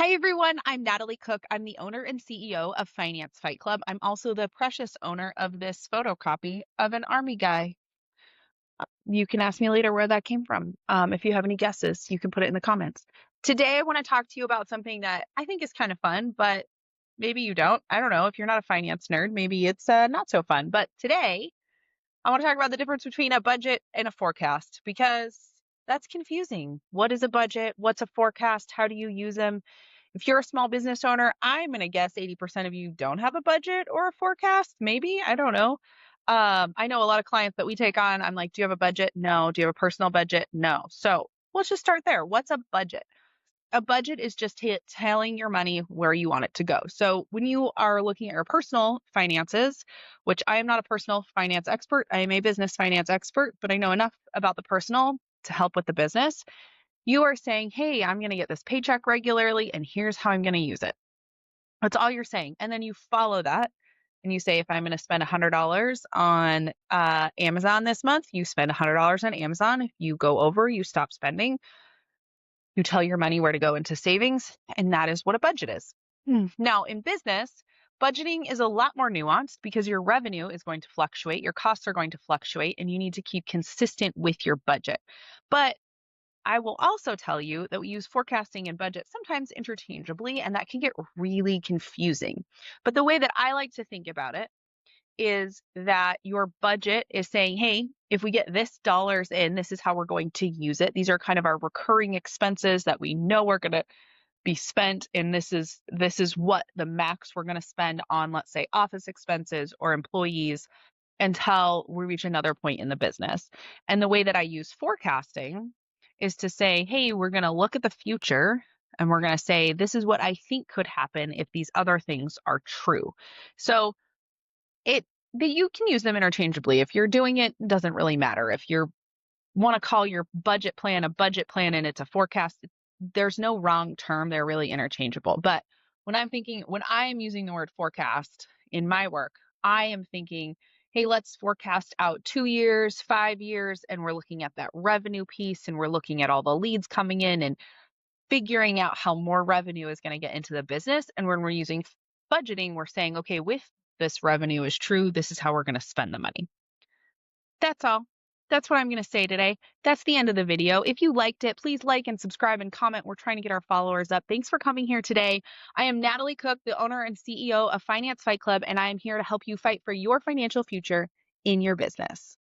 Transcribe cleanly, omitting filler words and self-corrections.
Hi, everyone. I'm Natalie Cook. I'm the owner and CEO of Finance Fight Club. I'm also the precious owner of this photocopy of an Army guy. You can ask me later where that came from. If you have any guesses, you can put it in the comments. Today, I want to talk to you about something that I think is kind of fun, but maybe you don't. I don't know. If you're not a finance nerd, maybe it's not so fun. But today, I want to talk about the difference between a budget and a forecast because that's confusing. What is a budget? What's a forecast? How do you use them? If you're a small business owner, I'm going to guess 80% of you don't have a budget or a forecast. Maybe. I don't know. I know a lot of clients that we take on. I'm like, do you have a budget? No. Do you have a personal budget? No. So let's just start there. What's a budget? A budget is just telling your money where you want it to go. So when you are looking at your personal finances, which I am not a personal finance expert, I am a business finance expert, but I know enough about the personal to help with the business. You are saying, hey, I'm going to get this paycheck regularly, and here's how I'm going to use it. That's all you're saying. And then you follow that and you say, if I'm going to spend $100 on Amazon this month, you spend $100 on Amazon. If you go over, you stop spending. You tell your money where to go into savings, and that is what a budget is. Now, in business, budgeting is a lot more nuanced because your revenue is going to fluctuate, your costs are going to fluctuate, and you need to keep consistent with your budget. But I will also tell you that we use forecasting and budget sometimes interchangeably, and that can get really confusing. But the way that I like to think about it is that your budget is saying, hey, if we get this dollars in, this is how we're going to use it. These are kind of our recurring expenses that we know we're going to be spent, and this is what the max we're going to spend on, let's say, office expenses or employees until we reach another point in the business. And the way that I use forecasting is to say, hey, we're going to look at the future and we're going to say, this is what I think could happen if these other things are true. So you can use them interchangeably. If you're doing it, doesn't really matter. If you want to call your budget plan a budget plan and it's a forecast, there's no wrong term. They're really interchangeable. But when I am using the word forecast in my work, I am thinking, hey, let's forecast out 2 years, 5 years, and we're looking at that revenue piece and we're looking at all the leads coming in and figuring out how more revenue is going to get into the business. And when we're using budgeting, we're saying, okay, with this revenue is true, this is how we're going to spend the money. That's all. That's what I'm going to say today. That's the end of the video. If you liked it, please like and subscribe and comment. We're trying to get our followers up. Thanks for coming here today. I am Natalie Cook, the owner and CEO of Finance Fight Club, and I am here to help you fight for your financial future in your business.